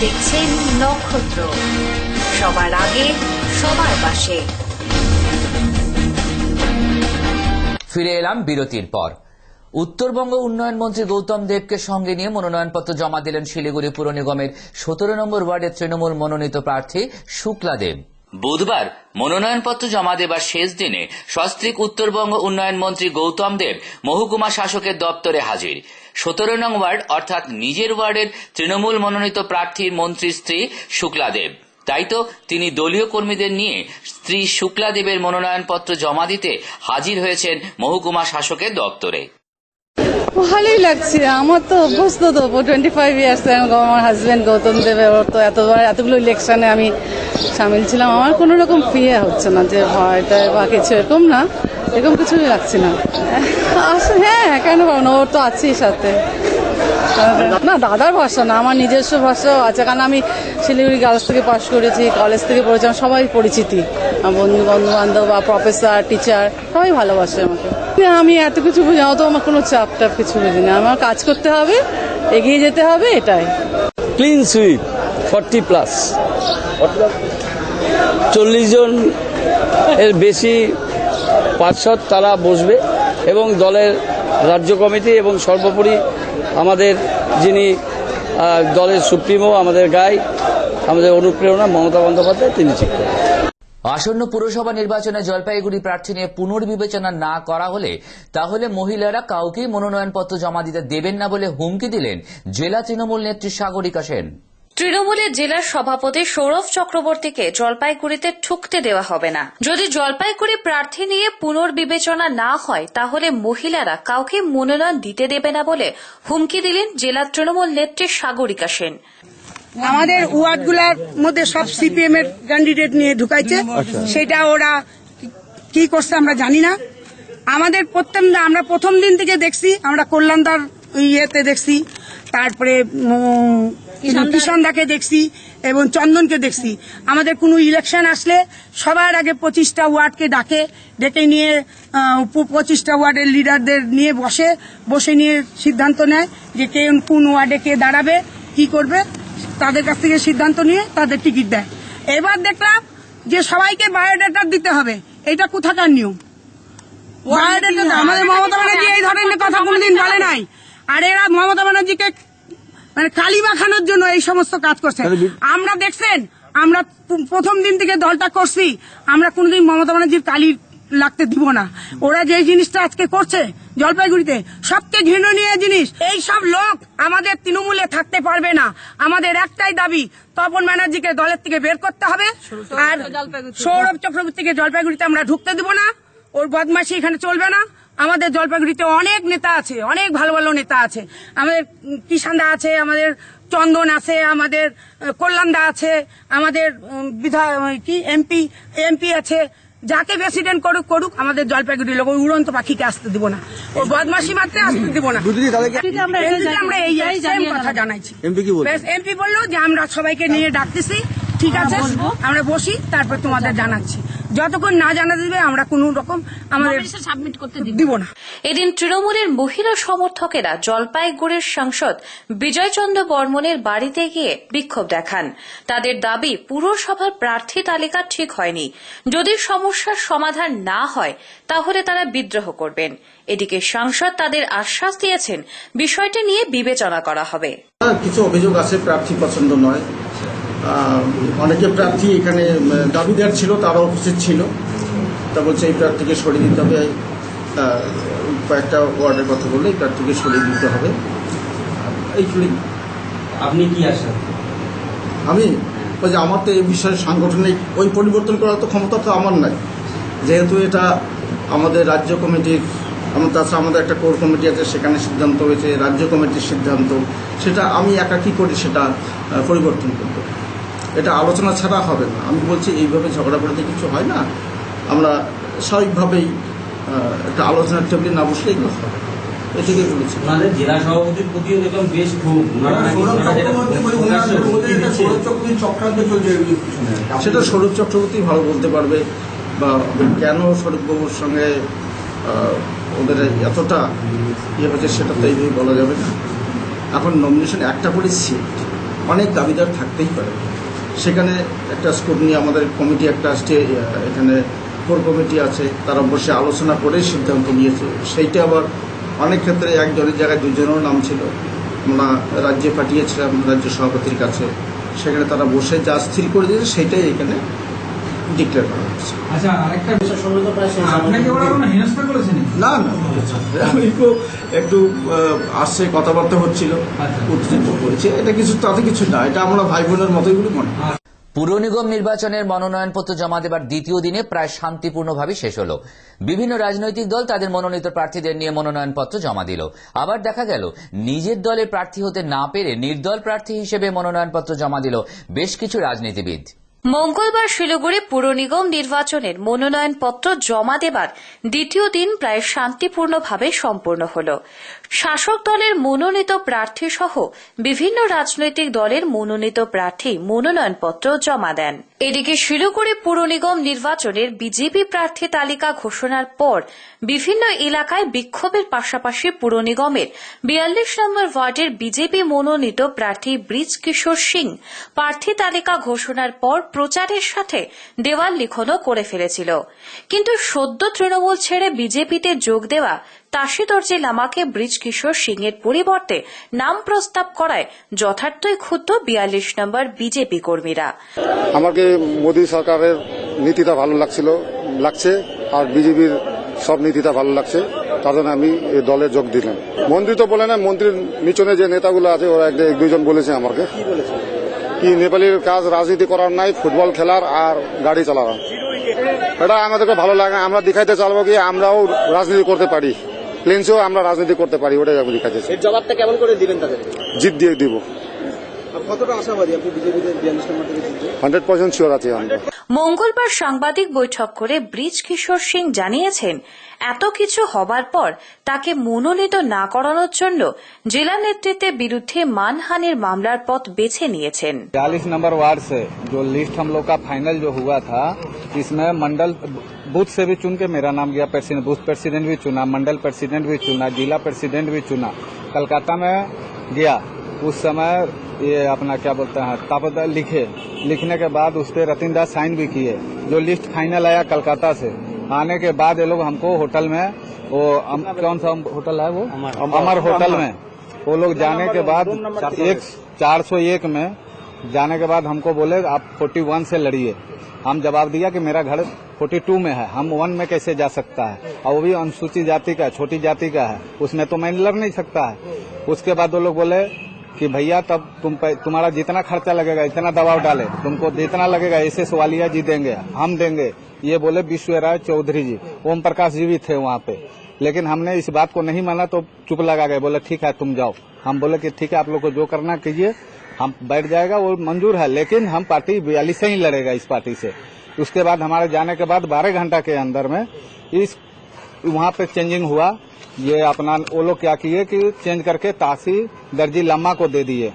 দেখছেন নক্ষত্র, সবার আগে সবার পাশে। ফিরে এলাম বিরতির পর। উত্তরবঙ্গ উন্নয়ন মন্ত্রী গৌতম দেবকে সঙ্গে নিয়ে মনোনয়নপত্র জমা দিলেন শিলিগুড়ি পুর নিগমের 17 নম্বর ওয়ার্ডের তৃণমূল মনোনীত প্রার্থী শুক্লা দেব। বুধবার মনোনয়নপত্র জমা দেবার শেষ দিনে সস্ত্রীক উত্তরবঙ্গ উন্নয়ন মন্ত্রী গৌতম দেব মহকুমা শাসকের দপ্তরে হাজির। 17 নং ওয়ার্ড অর্থাৎ নিজের ওয়ার্ডের তৃণমূল মনোনীত প্রার্থীর মন্ত্রীর স্ত্রী শুক্লা দেব। তাই তো তিনি দলীয় কর্মীদের নিয়ে স্ত্রী শুক্লা দেবের মনোনয়নপত্র জমা দিতে হাজির হয়েছেন মহকুমা শাসকের দপ্তরে। ভালোই লাগছে, আমার তো অভ্যস্ত তো 25 ইয়ার্স আমার হাজবেন্ড গৌতম দেবের, ওর তো এতগুলো ইলেকশনে আমি সামিল ছিলাম। আমার কোনো রকম ফিয়ার হচ্ছে না যে ভয়টা বা কিছু এরকম না, এরকম কিছুই লাগছে না। হ্যাঁ, কেন পাবো না, ওর তো আছেই সাথে। না, দাদার ভাষা না, আমার নিজস্ব ভাষাও আছে, কারণ আমি শিলিগুড়ি গার্লস থেকে পাশ করেছি, কলেজ থেকে পড়েছি, আমার সবাই পরিচিতি, বন্ধু বান্ধব বা প্রফেসর টিচার সবাই ভালোবাসে আমাকে। আমি এত কিছু বুঝি না, তো আমার কোনো চাপ টাপ কিছু বুঝি না, আমার কাজ করতে হবে, এগিয়ে যেতে হবে, এটাই। ক্লিন সুইপ 40+, 40 জন এর বেশি পার্ষদ তারা বসবে এবং দলের রাজ্য কমিটি এবং সর্বোপরি আমাদের যিনি দলের সুপ্রিমো, আমাদের গাইড, আমাদের অনুপ্রেরণা মমতা বন্দ্যোপাধ্যায়, তিনি ঠিক করেন। আসন্ন পুরসভা নির্বাচনে জলপাইগুড়ি প্রার্থী নিয়ে পুনর্বিবেচনা না করা হলে তাহলে মহিলারা কাউকেই মনোনয়নপত্র জমা দিতে দেবেন না বলে হুমকি দিলেন জেলা তৃণমূল নেত্রী সাগরিকা সেন। তৃণমূলের জেলার সভাপতি সৌরভ চক্রবর্তীকে জলপাইগুড়িতে ঠুকতে দেওয়া হবে না। যদি জলপাইগুড়ি প্রার্থী নিয়ে পুনর্বিবেচনা না হয় তাহলে মহিলারা কাউকে মনোনয়ন দিতে দেবে না বলে হুমকি দিলেন জেলা তৃণমূল নেত্রী সাগরিকা সেন। আমাদের ওয়ার্ডগুলোর মধ্যে সব সিপিএম এর ক্যান্ডিডেট নিয়ে ঢুকাইছে, সেটা ওরা কি করছে আমরা জানি না। আমরা প্রথম দিন থেকে দেখছি, আমরা কল্যাণদার ইয়েতে দেখছি, তারপরে কিষানদাকে দেখছি এবং চন্দনকে দেখছি। আমাদের কোনো ইলেকশন আসলে সবার আগে 25টা ওয়ার্ডকে ডেকে নিয়ে 25টা ওয়ার্ডের লিডারদের নিয়ে বসে নিয়ে সিদ্ধান্ত নেয় যে কে কোন ওয়ার্ডে কে দাঁড়াবে, কি করবে, তাদের কাছ থেকে সিদ্ধান্ত নিয়ে তাদের টিকিট দেয়। এবার দেখলাম যে সবাইকে বায়োডাটা দিতে হবে, এটা কোথাকার নিয়ম? বায়োডাটা আমাদের মমতা ব্যানার্জি এই ধরনের কথা কোনোদিন বলে নাই, আর এরা মমতা ব্যানার্জিকে মানে কালি মাখানোর জন্য এই সমস্ত কাজ করছে। আমরা দেখছেন, আমরা প্রথম দিন থেকে দলটা করছি, আমরা কোনোদিন মমতা ব্যানার্জির কালি লাগতে দিব না। ওরা যে জিনিসটা আজকে করছে জলপাইগুড়িতে সবচেয়ে ঘৃণনীয় জিনিস। এই সব লোক আমাদের তৃণমূলে থাকতে পারবে না। আমাদের একটাই দাবি, তপন ব্যানার্জিকে দলের থেকে বের করতে হবে, আর সৌরভ চক্রবর্তীকে জলপাইগুড়িতে আমরা ঢুকতে দিব না। ওর বদমাশি এখানে চলবে না। আমাদের জলপাইগুড়িতে অনেক নেতা আছে, অনেক ভালো ভালো নেতা আছে, আমাদের কিষানদা আছে, আমাদের চন্দন আছে, আমাদের কল্যাণদা আছে, আমাদের এমপি আছে। যাকে প্রেসিডেন্ট করুক আমাদের জলপাইগুড়ি লোক ওই উড়ন্ত পাখিকে আসতে দিব না, ওর বদমাশি মাত্রে আসতে দিব না। আমরা এই কথা জানাইছি। এমপি বললো যে আমরা সবাইকে নিয়ে ডাকতেছি, ঠিক আছে আমরা বসি, তারপর তোমাদের জানাচ্ছি। যতক্ষণ না জানা দিবে আমরা কোন রকম আমাদের সাবমিট করতে দিব না। এদিন তৃণমূলের মহিলা সমর্থকেরা জলপাইগুড়ির সাংসদ বিজয়চন্দ্র বর্মনের বাড়িতে গিয়ে বিক্ষোভ দেখান। তাদের দাবি, পুরসভার প্রার্থী তালিকা ঠিক হয়নি, যদি সমস্যার সমাধান না হয় তাহলে তারা বিদ্রোহ করবেন। এদিকে সাংসদ তাদের আশ্বাস দিয়েছেন বিষয়টি নিয়ে বিবেচনা করা হবে। কিছু অভিযোগ আছে, প্রার্থী পছন্দ নয়, অনেকে প্রার্থী এখানে দাবিদার ছিল, তারাও উপস্থিত ছিল, তা বলছে এই প্রার্থীকে সরিয়ে দিতে হবে, কয়েকটা ওয়ার্ডের কথা বললে এই প্রার্থীকে সরিয়ে দিতে হবে। এইগুলি আপনি কি আশা? আমি ওই যে আমার তো এই বিষয়ে সাংগঠনিক ওই পরিবর্তন করার তো ক্ষমতা তো আমার নাই, যেহেতু এটা আমাদের রাজ্য কমিটির, তাছাড়া আমাদের একটা কোর কমিটি আছে, সেখানে সিদ্ধান্ত হয়েছে, রাজ্য কমিটির সিদ্ধান্ত, সেটা আমি একা কি করি সেটা পরিবর্তন করবো, এটা আলোচনা ছাড়া হবে না। আমি বলছি এইভাবে ঝগড়া করতে কিছু হয় না, আমরা স্বাভাবিকভাবেই একটা আলোচনার টেবিলে না বসলে এগুলো হবে, এটাকেই বলেছি। জেলা সভাপতির প্রতিও দেখলাম বেশ খুব সেটা সৌরভ চক্রবর্তী ভালো বলতে পারবে, বা কেন সৌরভবাবুর সঙ্গে ওদের এতটা ইয়ে হয়েছে সেটা তো এইভাবে বলা যাবে না। এখন নমিনেশন একটা করে সিট, অনেক দাবিদার থাকতেই পারে। সেখানে একটা স্কোপ নিয়ে আমাদের কমিটি একটা এখানে কোর কমিটি আছে, তারা বসে আলোচনা করে সিদ্ধান্ত নিয়েছে। সেইটা আবার অনেক ক্ষেত্রে একজনের জায়গায় দুজনেরও নাম ছিল। আমরা রাজ্যে পাঠিয়েছিলাম রাজ্য সভাপতির কাছে, সেখানে তারা বসে যা স্থির করে দিয়েছে সেটাই এখানে ডিক্লেয়ার করা হচ্ছে। আচ্ছা, আরেকটা বিষয় আপনাকে ওরা কোনো হেনস্থা করেছে নাকি? না না, একটু আসছে, কথাবার্তা হচ্ছিল, উত্তেজিত করেছে, এটা কিছু তাতে কিছু না, এটা আমরা ভাই বোনের মতোই বলে মনে হয়। পুর নিগম নির্বাচনের মনোনয়নপত্র জমা দেবার দ্বিতীয় দিনে প্রায় শান্তিপূর্ণভাবে শেষ হলো। বিভিন্ন রাজনৈতিক দল তাদের মনোনীত প্রার্থীদের নিয়ে মনোনয়নপত্র জমা দিল। আবার দেখা গেল নিজের দলের প্রার্থী হতে না পেরে নির্দল প্রার্থী হিসেবে মনোনয়নপত্র জমা দিল বেশ কিছু রাজনীতিবিদ। মঙ্গলবার শিলিগুড়ি পুর নিগম নির্বাচনের মনোনয়নপত্র জমা দেবার দ্বিতীয় দিন প্রায় শান্তিপূর্ণভাবে সম্পন্ন হল। শাসক দলের মনোনীত প্রার্থী সহ বিভিন্ন রাজনৈতিক দলের মনোনীত প্রার্থী মনোনয়নপত্র জমা দেন। এদিকে শিলিগুড়ি পুর নিগম নির্বাচনের বিজেপি প্রার্থী তালিকা ঘোষণার পর বিভিন্ন এলাকায় বিক্ষোভের পাশাপাশি পুর নিগমের ৪২ নম্বর ওয়ার্ডের বিজেপি মনোনীত প্রার্থী ব্রিজ কিশোর সিং প্রার্থী তালিকা ঘোষণার পর প্রচারের সাথে দেওয়াল লিখনও করে ফেলেছিল। কিন্তু সদ্য তৃণমূল ছেড়ে বিজেপিতে যোগ দেওয়া তাসিদর্জি লামাকে ব্রিজ কিশোর সিং এর পরিবর্তে নাম প্রস্তাব করায় যথার্থই ক্ষুব্ধ ৪২ নম্বর বিজেপি কর্মীরা। আমাকে মোদী সরকারের নীতিটা ভালো লাগছে আর বিজেপির সব নীতিটা ভালো লাগছে, তার জন্য আমি এই দলে যোগ দিলাম। মন্ত্রী তো বলে না, মন্ত্রীর নিচনে যে নেতাগুলো আছে ওরা এক দুইজন বলেছে আমাকে কি নেপালির কাজ রাজনীতি করার নাই, ফুটবল খেলার আর গাড়ি চালানোর। এটা আমাদেরকে ভালো লাগে, আমরা দেখাইতে চাইবো কি আমরাও রাজনীতি করতে পারি, প্লেন্সেও আমরা রাজনীতি করতে পারি, ওটাই আমি দেখাইতে চাই। জবাবটা কেমন করে দিবেন তাদের? জিত দিয়ে দিব। কতটা আশাবাদী আপনি বিজেপিতে ৪২ নম্বর থেকে জিতবে? 100% শিওর আছি আমরা। মঙ্গলবার সাংবাদিক বৈঠক করে ব্রিজ কিশোর সিং জানিয়েছেন, এত কিছু হবার পর তাকে মনোনীত না করানোর জন্য জেলা নেতৃত্বের বিরুদ্ধে মানহানির মামলার পথ বেছে নিয়েছেন। 40 नंबर वार्ड से जो लिस्ट हम लोग का फाइनल जो हुआ था, इसमें मंडल बूथ से भी चुन के मेरा नाम गया, बूथ प्रेसिडेंट भी चुना, मंडल प्रेसिडेंट भी चुना, जिला प्रेसिडेंट भी चुना। कलकत्ता में गया उस समय ये अपना क्या बोलते हैं तापदा लिखने के बाद उस पर रतिनदास साइन भी किए। जो लिस्ट फाइनल आया कलकत्ता से आने के बाद ये लोग हमको होटल में, वो कौन सा होटल है वो अमर होटल में, वो लोग जाने के बाद 401 में जाने के बाद हमको बोले आप 41 से लड़िए। हम जवाब दिया कि मेरा घर 42 में है, हम 1 में कैसे जा सकता है, और वो भी अनुसूचित जाति का, छोटी जाति का है, उसमें तो मैं लड़ नहीं सकता है। उसके बाद वो लोग बोले कि भैया तब तुम्हारा जितना खर्चा लगेगा इतना दबाव डाले, तुमको जितना लगेगा ऐसे सवालिया जी देंगे, हम देंगे, ये बोले विश्वराय चौधरी जी। ओम प्रकाश जी भी थे वहाँ पे, लेकिन हमने इस बात को नहीं माना तो चुप लगा गए, बोले ठीक है तुम जाओ। हम बोले कि ठीक है आप लोग को जो करना कीजिए, हम बैठ जाएगा वो मंजूर है, लेकिन हम पार्टी 42 से ही लड़ेगा इस पार्टी से। उसके बाद हमारे जाने के बाद 12 घंटा के अंदर में इस वहाँ पे चेंजिंग हुआ। ये अपना वो लोग क्या किए कि चेंज करके तासी दर्जी लम्मा को दे दिए।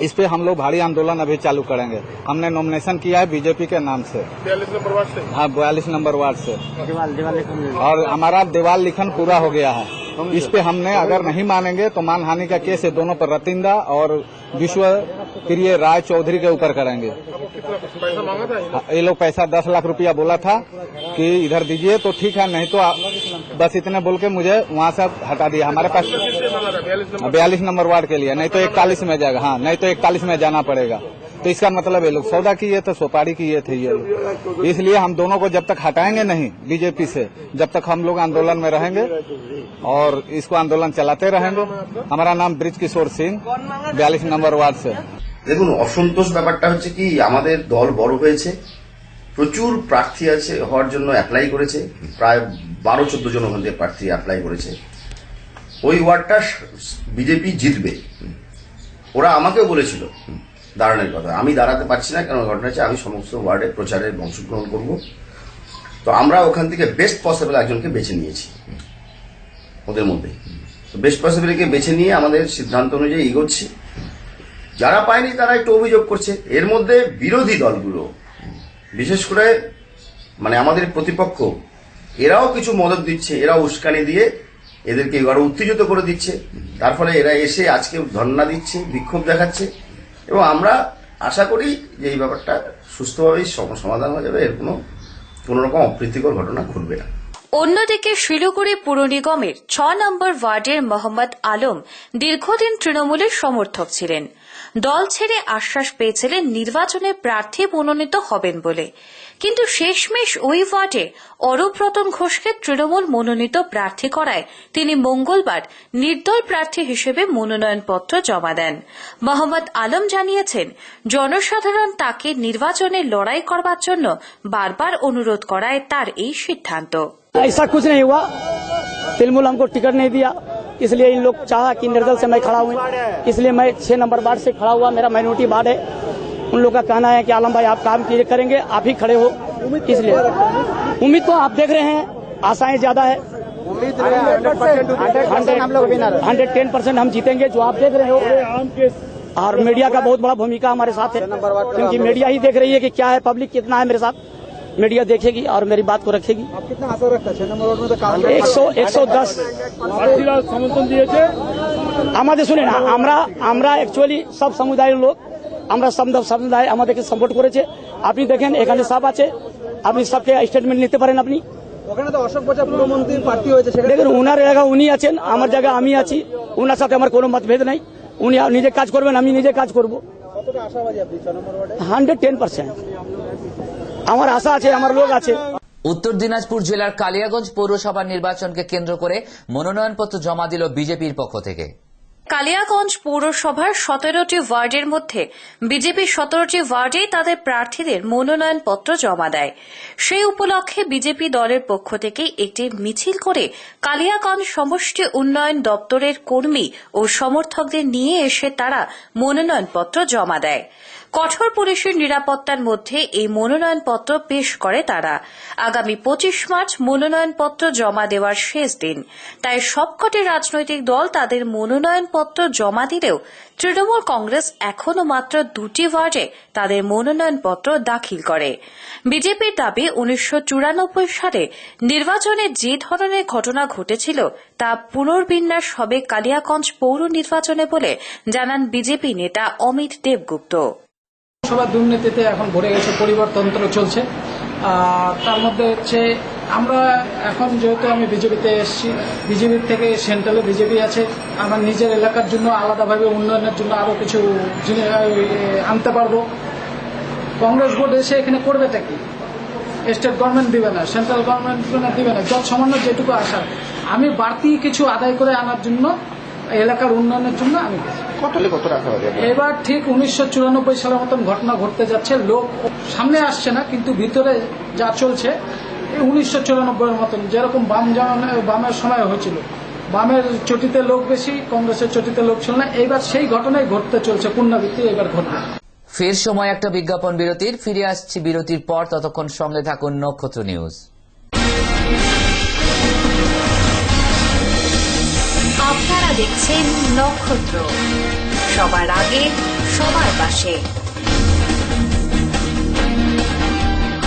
इस पे हम लोग भारी आंदोलन अभी चालू करेंगे। हमने नॉमिनेशन किया है बीजेपी के नाम से 42 नंबर वार्ड से। हाँ 42 नंबर वार्ड से और हमारा देवाल लिखन पूरा हो गया है। इस पे हमने अगर नहीं मानेंगे तो मानहानि का केस है दोनों पर, रतिंदा और विश्व प्रिय राय चौधरी के ऊपर करेंगे। ये लोग पैसा 10 लाख रुपया बोला था कि इधर दीजिए तो ठीक है, नहीं तो बस इतने बोल के मुझे वहाँ से हटा दिया। हमारे पास 42 नंबर वार्ड के लिए, नहीं तो 41 में जाएगा। हाँ नहीं तो 41 में जाना पड़ेगा। तो इसका मतलब ये लोग सौदा किए थे, सुपारी किए थे ये लोग। इसलिए हम दोनों को जब तक हटाएंगे नहीं बीजेपी से, जब तक हम लोग आंदोलन में रहेंगे और इसको आंदोलन चलाते रहेंगे। हमारा नाम bridge Kishore Singh, 42 number ward से। দেখুন, অসন্তোষ ব্যাপারটা হচ্ছে কি আমাদের দল বড় হয়েছে, প্রচুর প্রার্থী আছে হওয়ার জন্য অ্যাপ্লাই করেছে, প্রায় 12-14 জন ওখান থেকে প্রার্থী অ্যাপ্লাই করেছে। ওই ওয়ার্ডটা বিজেপি জিতবে, ওরা আমাকেও বলেছিল দাঁড়ানোর কথা। আমি দাঁড়াতে পারছি না, কারণ ঘটনা হচ্ছে আমি সমস্ত ওয়ার্ডে প্রচারে অংশগ্রহণ করব। তো আমরা ওখান থেকে বেস্ট পসিবল একজনকে বেছে নিয়েছি ওদের মধ্যে। তো বেস্ট পসিবলকে বেছে নিয়ে আমাদের সিদ্ধান্ত অনুযায়ী এগোচ্ছি। যারা পায়নি তারা একটু অভিযোগ করছে। এর মধ্যে বিরোধী দলগুলো, বিশেষ করে মানে আমাদের প্রতিপক্ষ, এরাও কিছু মদত দিচ্ছে, এরাও উস্কানি দিয়ে এদেরকে আরো উত্তেজিত করে দিচ্ছে। তার ফলে এরা এসে আজকে ধর্ণা দিচ্ছে, বিক্ষোভ দেখাচ্ছে। এবং আমরা আশা করি যে এই ব্যাপারটা সুস্থভাবেই সমাধান হয়ে যাবে, এর কোনো রকম অপ্রীতিকর ঘটনা ঘটবে না। অন্যদিকে শিলিগুড়ি পুর নিগমের 6 নম্বর ওয়ার্ডের মোহাম্মদ আলম দীর্ঘদিন তৃণমূলের সমর্থক ছিলেন। দল ছেড়ে আশ্বাস পেয়েছিলেন নির্বাচনে প্রার্থী মনোনীত হবেন বলে, কিন্তু শেষমেশ ওই ওয়ার্ডে অরূপ রতন ঘোষকে তৃণমূল মনোনীত প্রার্থী করায় তিনি মঙ্গলবার নির্দল প্রার্থী হিসেবে মনোনয়নপত্র জমা দেন। মোহাম্মদ আলম জানিয়েছেন, জনসাধারণ তাকে নির্বাচনে লড়াই করবার জন্য বারবার অনুরোধ করায় তার এই সিদ্ধান্ত। ऐसा कुछ नहीं हुआ, तृणमूल हमको टिकट नहीं दिया, इसलिए इन लोग चाहा कि निर्दल से मैं खड़ा हूँ, इसलिए मैं 6 नंबर वार्ड से खड़ा हुआ। मेरा माइनॉरिटी वार्ड है। उन लोग का कहना है कि आलम भाई आप काम करेंगे, आप ही खड़े हो, इसलिए उम्मीद तो आप देख रहे हैं, आशाएं ज्यादा है। 110% हम जीतेंगे, जो आप देख रहे हो। और मीडिया का बहुत बड़ा भूमिका हमारे साथ है, क्योंकि मीडिया ही देख रही है कि क्या है, पब्लिक कितना है मेरे साथ। मीडिया देखेगी और मेरी बात को रखेगी। आप कितना आशा रखते हैं 6 नंबर वार्ड में? तो 110 সমর্থন দিয়েছে। আমাদের শুনে না, আমরা অ্যাকচুয়ালি সব সমুদায়ের লোক, আমরা সমুদায় আমাদেরকে সাপোর্ট করেছে। আপনি দেখেন এখানে সব আছে, আপনি সবকে স্টেটমেন্ট নিতে পারেন। আপনি ওখানে তো অশোক বচা পুরমন্ত্রীর প্রার্থী হয়েছে, সেখানে দেখুন ওনার জায়গা উনি আছেন, আমার জায়গা আমি আছি। ওনার সাথে আমার কোনো মতভেদ নাই। উনি নিজে কাজ করবেন, আমি নিজে কাজ করব। কতটা আশাবাদী আপনি 6 নম্বর ওয়ার্ডে? 110% আমার আশা আছে, আমার লোক আছে। উত্তর দিনাজপুর জেলার কালিয়াগঞ্জ পৌরসভার নির্বাচনকে কেন্দ্র করে মনোনয়নপত্র জমা দিল বিজেপির পক্ষ থেকে। কালিয়াগঞ্জ পৌরসভার 17টি ওয়ার্ডের মধ্যে বিজেপি 17টি ওয়ার্ডেই তাদের প্রার্থীদের মনোনয়নপত্র জমা দেয়। সেই উপলক্ষে বিজেপি দলের পক্ষ থেকে একটি মিছিল করে কালিয়াগঞ্জ সমষ্টি উন্নয়ন দপ্তরের কর্মী ও সমর্থকদের নিয়ে এসে তারা মনোনয়নপত্র জমা দেয়। কঠোর পুলিশের নিরাপত্তার মধ্যে এই মনোনয়নপত্র পেশ করে তারা। আগামী 25 মার্চ মনোনয়নপত্র জমা দেওয়ার শেষ দিন, তাই সবকটি রাজনৈতিক দল তাদের মনোনয়নপত্র জমা দিলেও তৃণমূল কংগ্রেস এখনো মাত্র 2টি ওয়ার্ডে তাদের মনোনয়নপত্র দাখিল করে। বিজেপির দাবি 1994 সালে নির্বাচনে যে ধরনের ঘটনা ঘটেছিল তা পুনর্বিন্যাস হবে কালিয়াগঞ্জ পৌর নির্বাচনে বলে জানান বিজেপি নেতা অমিত দেবগুপ্ত। সভা দুর্নীতিতে এখন ভরে গেছে, পরিবারতন্ত্র চলছে। তার মধ্যে হচ্ছে আমরা এখন যেহেতু আমি বিজেপিতে এসেছি, বিজেপির থেকে সেন্ট্রালে বিজেপি আছে, আমার নিজের এলাকার জন্য আলাদাভাবে উন্নয়নের জন্য আরো কিছু আনতে পারবো। কংগ্রেস ভোট এসে এখানে করবেটা কি? স্টেট গভর্নমেন্ট দিবে না, সেন্ট্রাল গভর্নমেন্ট দিবে না, যত সামান্য যেটুকু আসার আমি বাড়তি কিছু আদায় করে আনার জন্য, এলাকার উন্নয়নের জন্য আমি এবার ঠিক 1994 সালের মতন ঘটনা ঘটতে যাচ্ছে। লোক সামনে আসছে না, কিন্তু ভিতরে যা চলছে 1994 মতন, যেরকম বামের সময় হয়েছিল। বামের চটিতে লোক বেশি, কংগ্রেসের চটিতে লোক ছিল না। এইবার সেই ঘটনাই ঘটতে চলছে, পুনরাবৃত্তি এবার ঘটনা। ফের সময় একটা বিজ্ঞাপন বিরতির, ফিরে আসছি বিরতির পর। ততক্ষণ সঙ্গে থাকুন নক্ষত্র নিউজ। আপনারা দেখছেন নক্ষত্র, সবার আগে সবার পাশে।